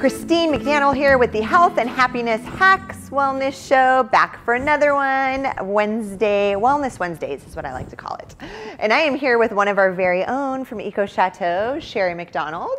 Sheri McDonald here with the Health and Happiness Hacks Wellness Show, back for another one. Wellness Wednesdays is what I like to call it. And I am here with one of our very own from Eco Chateau, Sheri McDonald.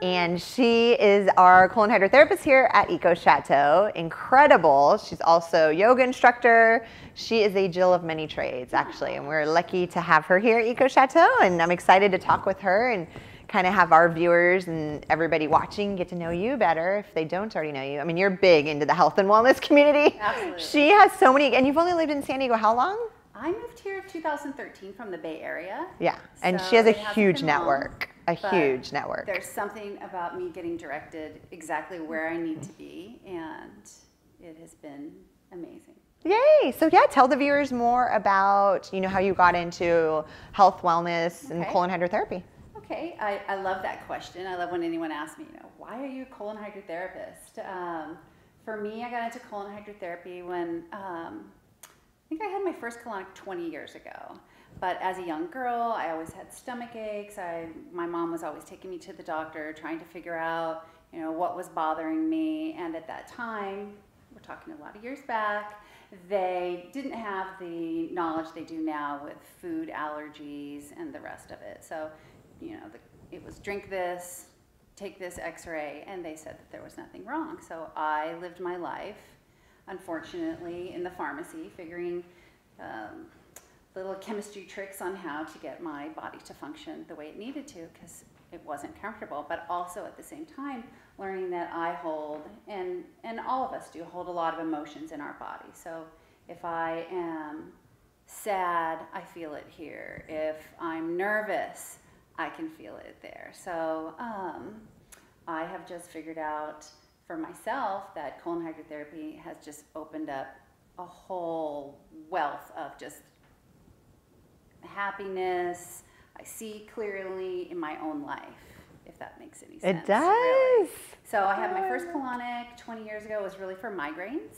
And she is our colon hydrotherapist here at Eco Chateau. Incredible. She's also a yoga instructor. She is a Jill of many trades, actually. And we're lucky to have her here at Eco Chateau. And I'm excited to talk with her and kind of have our viewers and everybody watching get to know you better if they don't already know you. I mean, you're big into the health and wellness community. Absolutely. She has so many, and you've only lived in San Diego how long? I moved here in 2013 from the Bay Area. Yeah, and so she has a it hasn't huge been network, long, a huge network. There's something about me getting directed exactly where I need to be, and it has been amazing. Yay! So yeah, tell the viewers more about, how you got into health, wellness, and colon hydrotherapy. Okay, I love that question. I love when anyone asks me, why are you a colon hydrotherapist? For me, I got into colon hydrotherapy when I think I had my first colonic 20 years ago. But as a young girl, I always had stomach aches. My mom was always taking me to the doctor, trying to figure out, what was bothering me. And at that time, we're talking a lot of years back, they didn't have the knowledge they do now with food allergies and the rest of it. So, it was drink this, take this x-ray, and they said that there was nothing wrong. So I lived my life, unfortunately, in the pharmacy, figuring little chemistry tricks on how to get my body to function the way it needed to, because it wasn't comfortable, but also at the same time learning that I hold, and all of us do, hold a lot of emotions in our body. So if I am sad, I feel it here. If I'm nervous, I can feel it there. So I have just figured out for myself that colon hydrotherapy has just opened up a whole wealth of just happiness. I see clearly in my own life, if that makes any sense. It does. Really. So I had my first colonic 20 years ago. It was really for migraines.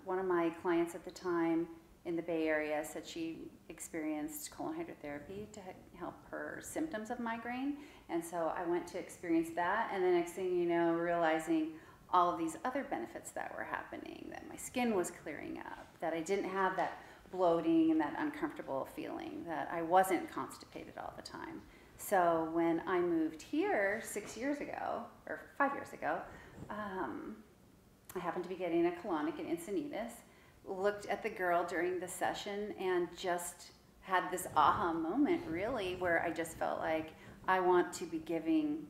One of my clients at the time in the Bay Area said she experienced colon hydrotherapy to help her symptoms of migraine. And so I went to experience that. And the next thing you know, realizing all of these other benefits that were happening, that my skin was clearing up, that I didn't have that bloating and that uncomfortable feeling, that I wasn't constipated all the time. So when I moved here 6 years ago, or 5 years ago, I happened to be getting a colonic in Encinitas, looked at the girl during the session and just had this aha moment, really, where I just felt like I want to be giving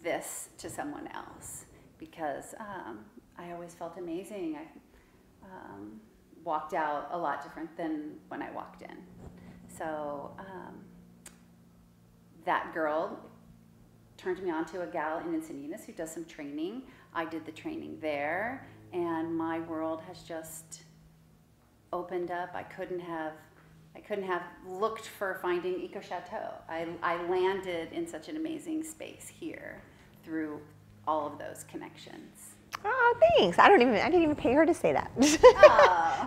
this to someone else, because I always felt amazing. I walked out a lot different than when I walked in. So that girl turned me on to a gal in Encinitas who does some training. I did the training there, and my world has just opened up. I couldn't have looked for finding Eco Chateau. I landed in such an amazing space here through all of those connections. Oh, thanks. I didn't even pay her to say that.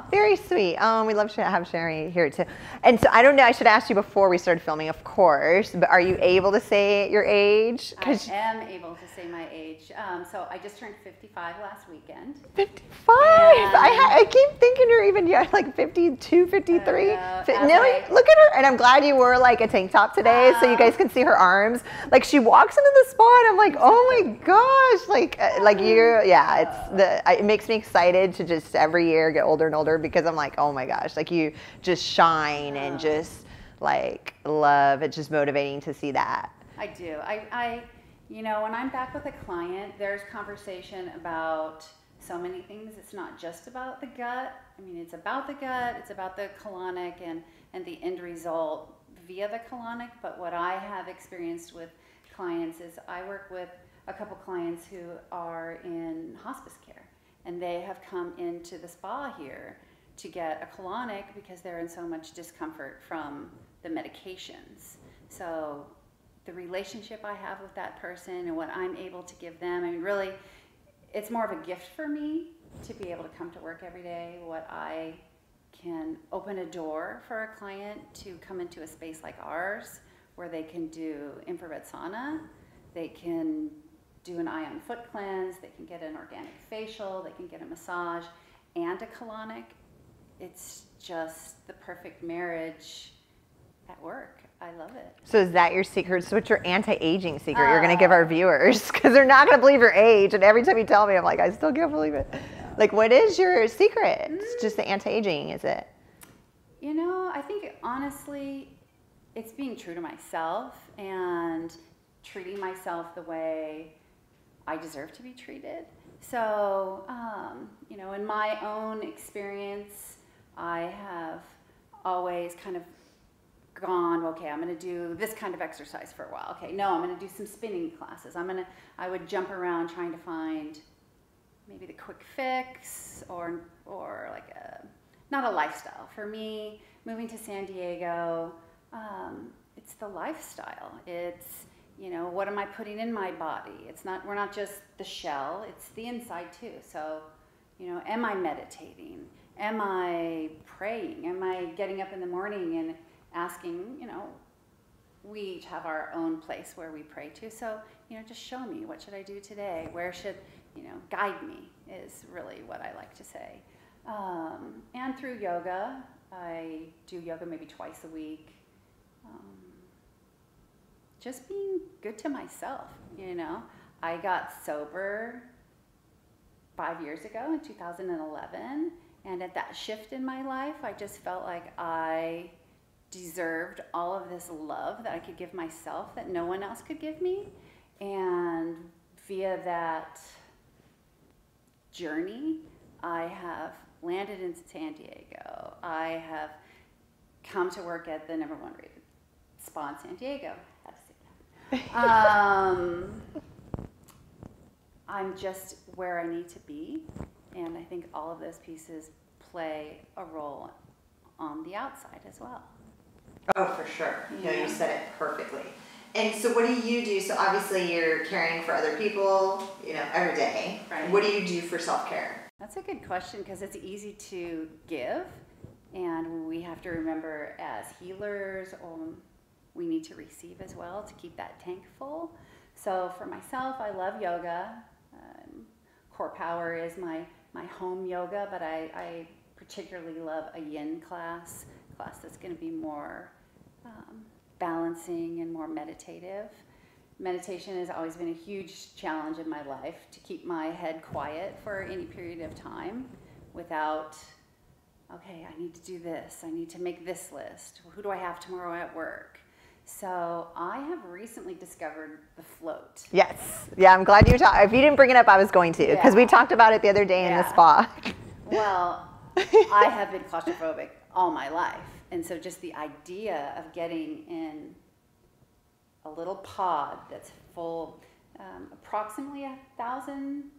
Very sweet. We love to have Sheri here too. And so I don't know, I should ask you before we started filming, of course, but are you able to say your age? I am able to say my age. So I just turned 55 last weekend. 55? I keep thinking you're even like 52, 53. Look at her. And I'm glad you wore like a tank top today so you guys can see her arms. Like she walks into the spot, I'm like, oh my gosh. Like you're, it makes me excited to just every year get older and older, because I'm like, oh my gosh, like you just shine and just like love. It's just motivating to see that. I do. When I'm back with a client, there's conversation about so many things. It's not just about the gut. I mean, it's about the gut, it's about the colonic and the end result via the colonic. But what I have experienced with clients is I work with a couple clients who are in hospice care, and they have come into the spa here to get a colonic because they're in so much discomfort from the medications. So the relationship I have with that person and what I'm able to give them, I mean, really, it's more of a gift for me to be able to come to work every day. What I can open a door for a client to come into a space like ours where they can do infrared sauna, they can do an ion foot cleanse, they can get an organic facial, they can get a massage and a colonic. It's just the perfect marriage at work. I love it. So is that your secret? So what's your anti-aging secret you're going to give our viewers? Because they're not going to believe your age. And every time you tell me, I'm like, I still can't believe it. Yeah. Like, what is your secret? It's just the anti-aging, is it? You know, I think honestly, it's being true to myself and treating myself the way I deserve to be treated. So, you know, in my own experience, I have always kind of gone, okay, I'm going to do this kind of exercise for a while. Okay, no, I'm going to do some spinning classes. I would jump around trying to find maybe the quick fix or like not a lifestyle. For me, moving to San Diego, it's the lifestyle. It's, you know, what am I putting in my body? We're not just the shell, it's the inside too. So, you know, am I meditating? Am I praying? Am I getting up in the morning and asking, you know, we each have our own place where we pray to. So, you know, just show me, what should I do today? Where should, you know, guide me is really what I like to say. And through yoga, I do yoga maybe twice a week. Just being good to myself, you know. I got sober 5 years ago in 2011, and at that shift in my life, I just felt like I deserved all of this love that I could give myself that no one else could give me. And via that journey, I have landed in San Diego. I have come to work at the #1 rated spa in San Diego. Had to say that. I'm just where I need to be, and I think all of those pieces play a role on the outside as well. Oh, for sure. Yeah. No, you said it perfectly. And so what do you do? So obviously you're caring for other people, you know, every day. Right. What do you do for self-care? That's a good question, because it's easy to give, and we have to remember as healers, we need to receive as well to keep that tank full. So for myself, I love yoga. Core Power is my home yoga, but I particularly love a yin class that's going to be more balancing and more meditative. Meditation has always been a huge challenge in my life, to keep my head quiet for any period of time without, okay, I need to do this, I need to make this list, who do I have tomorrow at work? So I have recently discovered the float. Yes. Yeah, I'm glad you talked. If you didn't bring it up, I was going to, because we talked about it the other day in the spa. Well, I have been claustrophobic all my life. And so just the idea of getting in a little pod that's full, approximately 1,000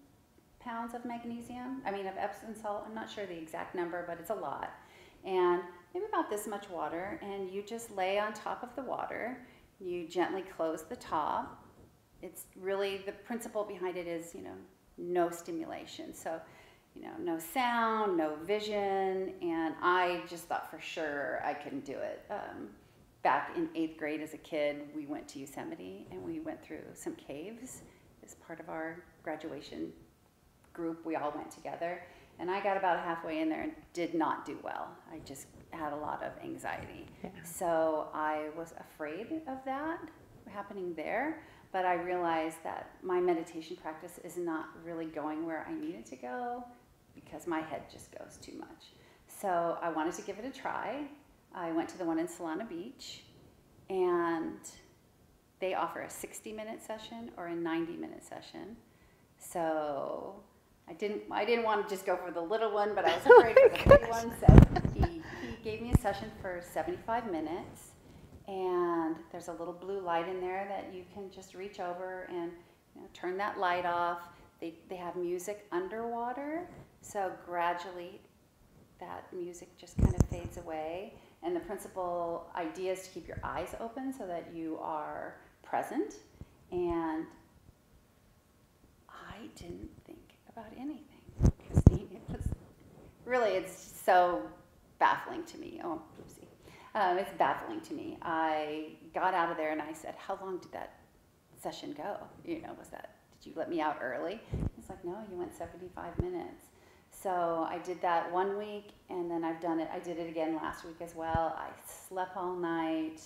pounds of magnesium, of Epsom salt, I'm not sure the exact number, but it's a lot. And maybe about this much water, and you just lay on top of the water, you gently close the top. It's really, the principle behind it is, you know, no stimulation. So, you know, no sound, no vision, and I just thought for sure I couldn't do it. Back in 8th grade as a kid, we went to Yosemite, and we went through some caves as part of our graduation group. We all went together, and I got about halfway in there and did not do well. I just had a lot of anxiety. Yeah. So I was afraid of that happening there, but I realized that my meditation practice is not really going where I need it to go, because my head just goes too much. So I wanted to give it a try. I went to the one in Solana Beach, and they offer a 60-minute session or a 90-minute session. So I didn't want to just go for the little one, but I was afraid for the big one. So he gave me a session for 75 minutes, and there's a little blue light in there that you can just reach over and, you know, turn that light off. They have music underwater, so gradually that music just kind of fades away. And the principal idea is to keep your eyes open so that you are present. And I didn't think about anything, Christine. It was really, it's so baffling to me. Oh, oopsie. It's baffling to me. I got out of there and I said, how long did that session go? You know, did you let me out early? He's like, no, you went 75 minutes. So I did that 1 week, and then I did it again last week as well. I slept all night.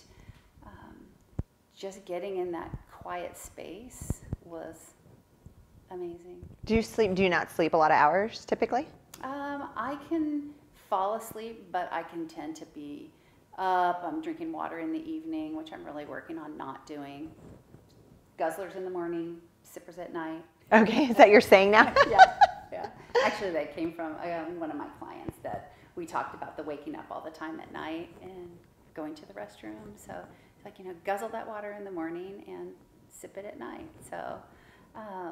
Just getting in that quiet space was amazing. Do you not sleep a lot of hours typically? I can fall asleep, but I can tend to be up. I'm drinking water in the evening, which I'm really working on not doing. Guzzlers in the morning, sippers at night. Okay, is that your saying now? Yeah. Actually, that came from one of my clients, that we talked about the waking up all the time at night and going to the restroom. So it's like, guzzle that water in the morning and sip it at night. So.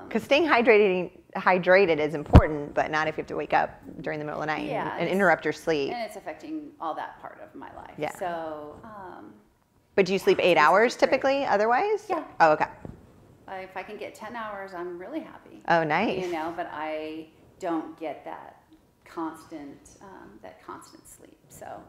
Because staying hydrated is important, but not if you have to wake up during the middle of the night and interrupt your sleep. And it's affecting all that part of my life. Yeah. So. But do you sleep 8 hours typically otherwise? Yeah. Oh, okay. If I can get 10 hours, I'm really happy. Oh, nice. But I don't get that constant sleep. So,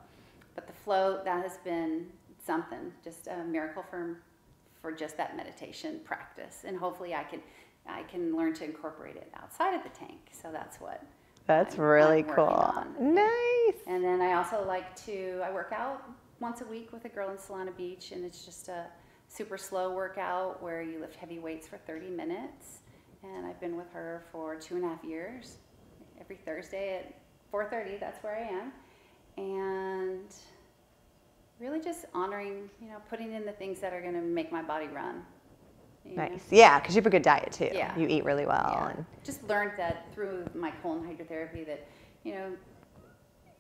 but the float, that has been something, just a miracle for just that meditation practice. And hopefully I can learn to incorporate it outside of the tank. So that's what. That's really cool. On. Nice. And then I also I work out once a week with a girl in Solana Beach, and it's just a super slow workout where you lift heavy weights for 30 minutes. And I've been with her for 2.5 years. Every Thursday at 4:30, that's where I am. And really just honoring, putting in the things that are going to make my body run. Nice. Yeah, because you have a good diet too. Yeah. You eat really well. Yeah. And just learned that through my colon hydrotherapy that,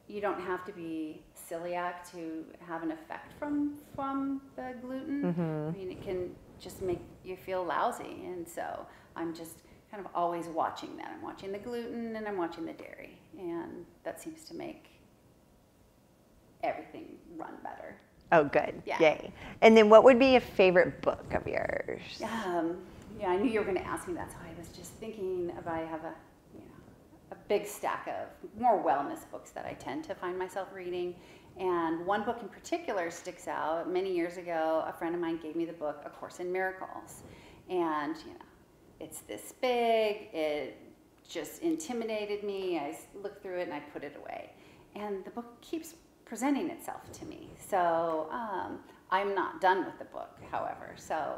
you don't have to be celiac to have an effect from the gluten. Mm-hmm. I mean, it can just make you feel lousy. And so I'm just kind of always watching that. I'm watching the gluten and I'm watching the dairy. And that seems to make everything run better. Oh, good. Yeah. Yay. And then what would be a favorite book of yours? I knew you were going to ask me that, so I was just thinking about, I have a big stack of more wellness books that I tend to find myself reading. And one book in particular sticks out. Many years ago, a friend of mine gave me the book, A Course in Miracles. And, it's this big, it just intimidated me. I looked through it and I put it away. And the book keeps presenting itself to me. So I'm not done with the book, however. So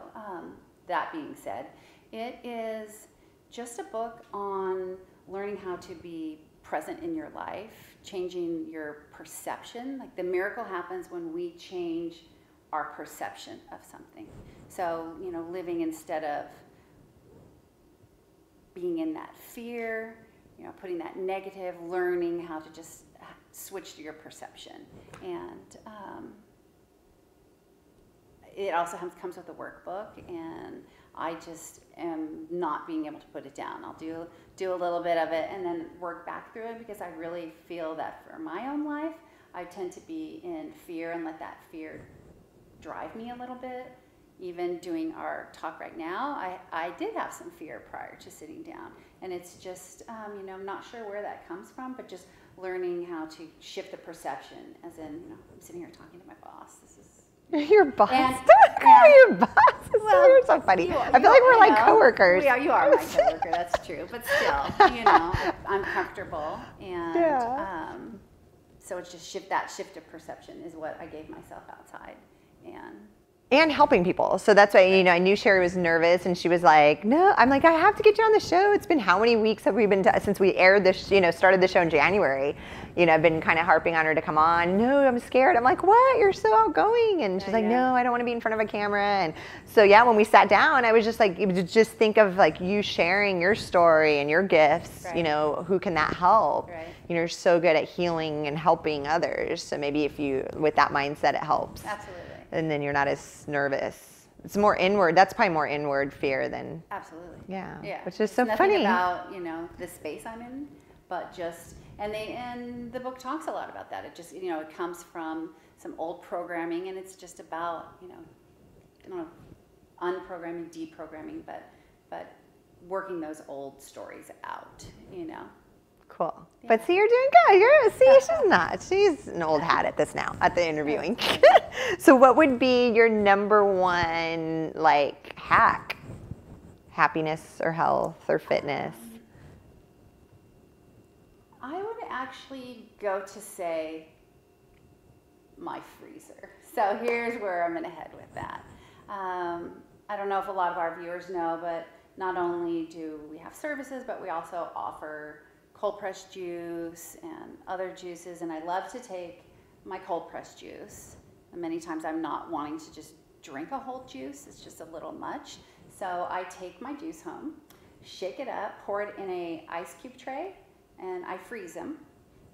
that being said, it is just a book on learning how to be present in your life, changing your perception. Like the miracle happens when we change our perception of something. So, living instead of being in that fear, putting that negative, learning how to just switch to your perception. And it also comes with a workbook, and I just am not being able to put it down. I'll do a little bit of it and then work back through it, because I really feel that for my own life, I tend to be in fear and let that fear drive me a little bit. Even doing our talk right now, I did have some fear prior to sitting down. And it's just, I'm not sure where that comes from, but just learning how to shift the perception, as in, I'm sitting here talking to my boss. This is your boss. Don't call me your boss. Well, you're so funny. I feel like we're like coworkers. You are my coworker. That's true. But still, I'm comfortable, and so it's just shift of perception is what I gave myself outside, and helping people. So that's why, I knew Sheri was nervous, and she was like, no, I'm like, I have to get you on the show. It's been how many weeks have we been since we aired this, started the show in January. I've been kind of harping on her to come on. No, I'm scared. I'm like, what? You're so outgoing. And she's like, no, I don't want to be in front of a camera. And so, when we sat down, I was just like, just think of like you sharing your story and your gifts, right. Who can that help? Right. You're so good at healing and helping others. So maybe if you, with that mindset, it helps. Absolutely. And then you're not as nervous. It's more inward. That's probably more inward fear than. Absolutely. Yeah. Which is it's so nothing funny. About the space I'm in, but just and the book talks a lot about that. It just it comes from some old programming, and it's just about I don't know, unprogramming, deprogramming, but working those old stories out. Cool. Yeah. But see, you're doing good. She's not. She's an old hat at this now, at the interviewing. So what would be your number one, hack? happiness or health or fitness? I would actually go to say my freezer. So here's where I'm going to head with that. I don't know if a lot of our viewers know, but not only do we have services, but we also offer cold pressed juice and other juices. And I love to take my cold pressed juice. And many times I'm not wanting to just drink a whole juice. It's just a little much. So I take my juice home, shake it up, pour it in a ice cube tray, and I freeze them.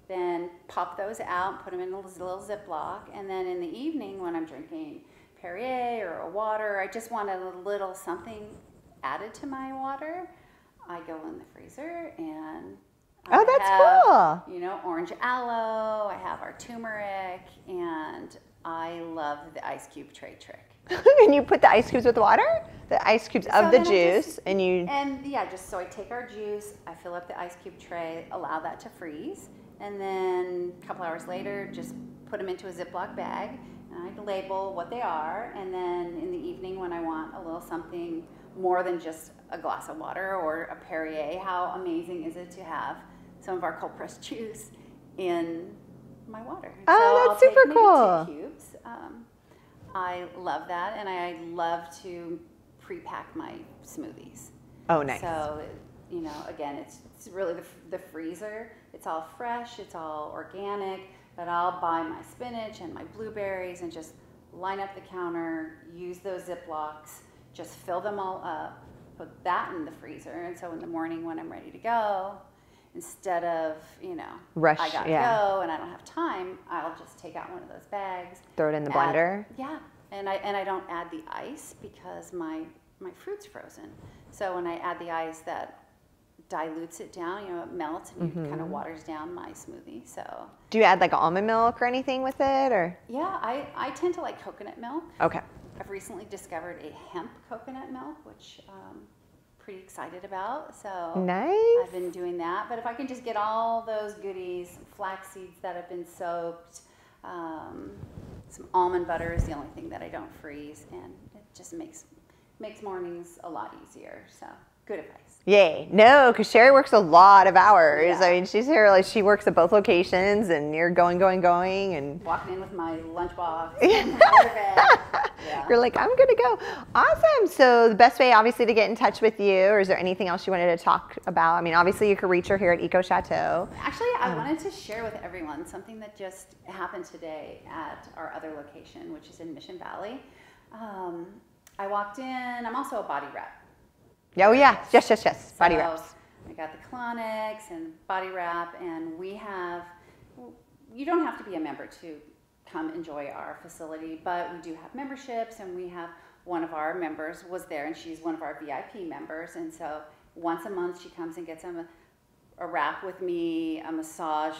Then pop those out, put them in a little Ziploc. And then in the evening when I'm drinking Perrier or a water, I just want a little something added to my water. I go in the freezer and Oh, that's cool. You know, orange aloe, I have our turmeric, and I love the ice cube tray trick. And you put the ice cubes with water? The ice cubes of the juice, and you... And yeah, just so I take our juice, I fill up the ice cube tray, allow that to freeze, and then a couple hours later, just put them into a Ziploc bag, and I label what they are, and then in the evening when I want a little something more than just a glass of water or a Perrier, how amazing is it to have some of our cold pressed juice in my water? Oh, so that's super cool. I'll take maybe 2 cubes. I love that, and I love to pre-pack my smoothies. Oh, nice. So, you know, again, it's really the freezer. It's all fresh, it's all organic, but I'll buy my spinach and my blueberries and just line up the counter, use those Ziplocs, just fill them all up, put that in the freezer, and so in the morning when I'm ready to go, instead of, you know, rush, I gotta go and I don't have time, I'll just take out one of those bags. Throw it in the blender? Yeah, and I don't add the ice because my fruit's frozen. So when I add the ice, that dilutes it down, you know, it melts and it kind of waters down my smoothie, so. Do you add like almond milk or anything with it, or? Yeah, I tend to like coconut milk. Okay. I've recently discovered a hemp coconut milk, which pretty excited about. So nice. I've been doing that. But if I can just get all those goodies, flax seeds that have been soaked, some almond butter is the only thing that I don't freeze, and it just makes mornings a lot easier. So good advice. Yay. No, because Sheri works a lot of hours. Yeah. I mean, she's here, like, she works at both locations, and you're going, and walking in with my lunchbox. Yeah. You're like, I'm gonna go. Awesome. So the best way, obviously, to get in touch with you, or is there anything else you wanted to talk about? I mean, obviously, you could reach her here at Eco Chateau. Actually, I wanted to share with everyone something that just happened today at our other location, which is in Mission Valley. I walked in. I'm also a body rep. Oh yeah, yes. Body reps. I got the colonics and body wrap, and we have. You don't have to be a member to come enjoy our facility, but we do have memberships, and we have one of our members was there, and she's one of our VIP members, and so once a month she comes and gets a wrap with me, a massage,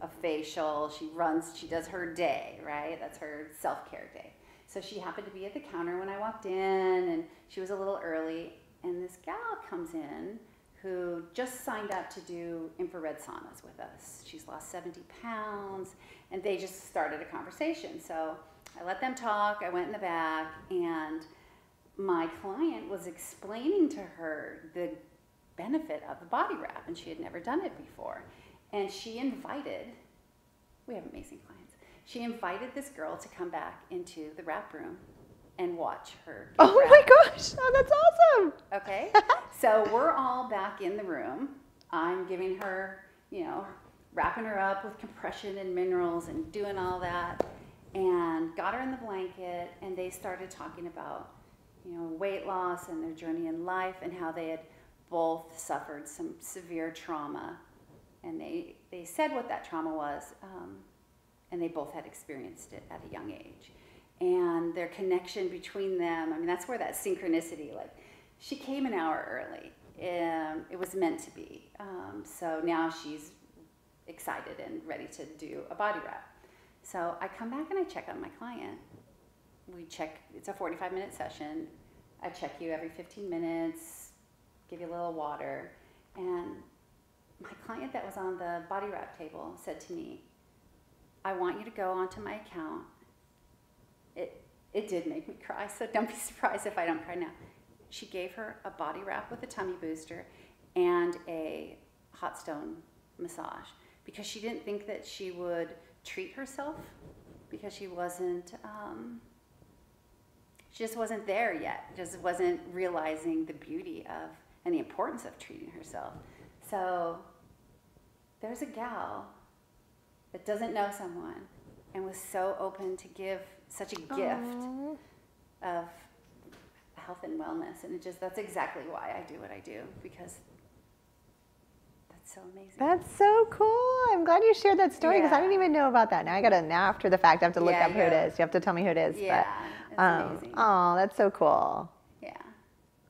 a facial. She does her day, right? That's her self-care day. So she happened to be at the counter when I walked in, and she was a little early. And this gal comes in who just signed up to do infrared saunas with us. She's lost 70 pounds, and they just started a conversation. So I let them talk. I went in the back, and my client was explaining to her the benefit of the body wrap, and she had never done it before. And we have amazing clients. She invited this girl to come back into the wrap room and watch her. Oh my gosh, oh, that's awesome. Okay, so we're all back in the room. I'm giving her, you know, wrapping her up with compression and minerals and doing all that, and got her in the blanket, and they started talking about, you know, weight loss and their journey in life and how they had both suffered some severe trauma, and they said what that trauma was, and they both had experienced it at a young age. And their connection between them, I mean, that's where that synchronicity, like, she came an hour early. It was meant to be. So now she's excited and ready to do a body wrap. So I come back and I check on my client. It's a 45-minute session. I check you every 15 minutes, give you a little water. And my client that was on the body wrap table said to me, I want you to go onto my account. It did make me cry, so don't be surprised if I don't cry now. she gave her a body wrap with a tummy booster and a hot stone massage because she didn't think that she would treat herself because she just wasn't there yet, just wasn't realizing the beauty of and the importance of treating herself. So there's a gal that doesn't know someone and was so open to give such a gift of health and wellness, and that's exactly why I do what I do, because that's so amazing. That's so cool. I'm glad you shared that story because I didn't even know about that. Now after the fact, I have to look up who it is. You have to tell me who it is. Yeah, it's amazing. Oh, that's so cool. Yeah.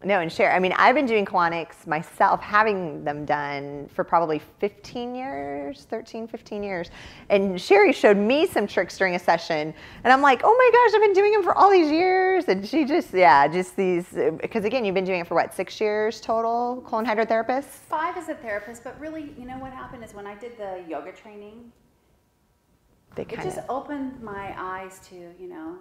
No, and Sher, I mean, I've been doing colonics myself, having them done for probably 15 years, 13, 15 years. And Sheri showed me some tricks during a session. And I'm like, oh my gosh, I've been doing them for all these years. And she just these, because again, you've been doing it for what, 6 years total, colon hydrotherapist? 5 as a therapist, but really, you know what happened is when I did the yoga training, it just opened my eyes to, you know,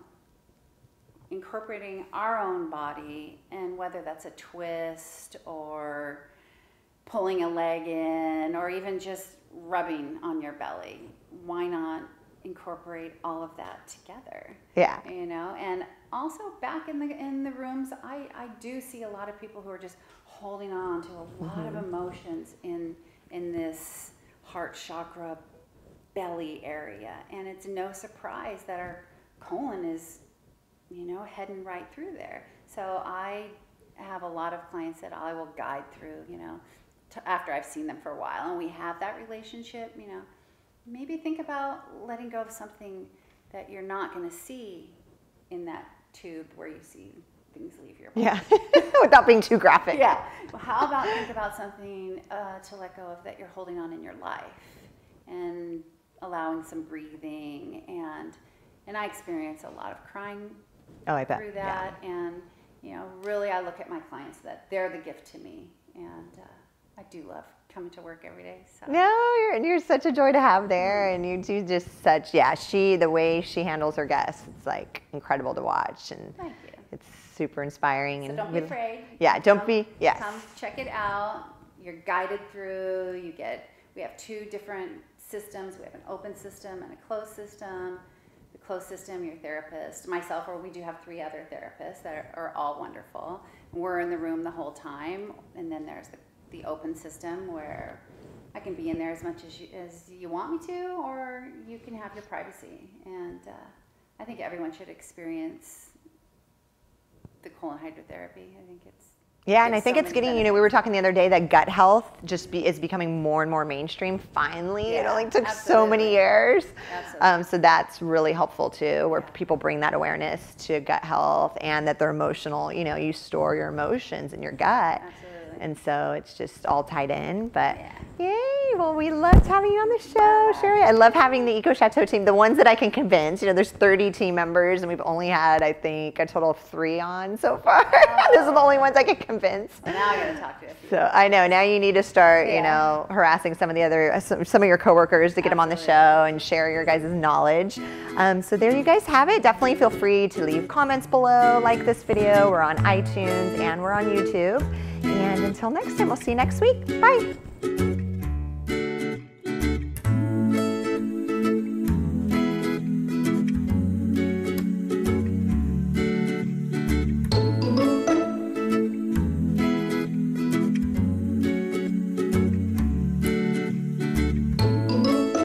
incorporating our own body, and whether that's a twist or pulling a leg in or even just rubbing on your belly, why not incorporate all of that together? Yeah. You know, and also back in the rooms, I do see a lot of people who are just holding on to a lot of emotions in this heart chakra belly area, and it's no surprise that our colon is, you know, heading right through there. So I have a lot of clients that I will guide through, you know, after I've seen them for a while and we have that relationship, you know, maybe think about letting go of something that you're not going to see in that tube where you see things leave your body. Yeah, without being too graphic. Yeah. Well, how about think about something to let go of that you're holding on in your life, and allowing some breathing, and I experience a lot of crying through that, and you know, really I look at my clients that they're the gift to me, and I do love coming to work every day. So. No, you're such a joy to have there, and you do just such, the way she handles her guests, it's like incredible to watch, and thank you. It's super inspiring. So and don't be afraid. Yeah, don't be, yes. Come check it out. You're guided through. We have 2 different systems. We have an open system and a closed system. The closed system, your therapist, myself, or we do have 3 other therapists that are all wonderful. We're in the room the whole time, and then there's the open system where I can be in there as much as you want me to, or you can have your privacy. And I think everyone should experience the colon hydrotherapy. I think it's and I think it's getting, we were talking the other day that gut health is becoming more and more mainstream finally. Yeah, it only took so many years. So that's really helpful too, where people bring that awareness to gut health, and that they're emotional, you store your emotions in your gut. Absolutely. And so it's just all tied in, but yay. Well, we loved having you on the show, Sheri. I love having the Eco Chateau team, the ones that I can convince. There's 30 team members, and we've only had, I think, a total of 3 on so far. Those are the only ones I can convince. Well, now I got to talk to a few. So I know, now you need to start, harassing some of the other, some of your coworkers to get them on the show and share your guys' knowledge. So there you guys have it. Definitely feel free to leave comments below, like this video. We're on iTunes and we're on YouTube. And until next time, we'll see you next week. Bye.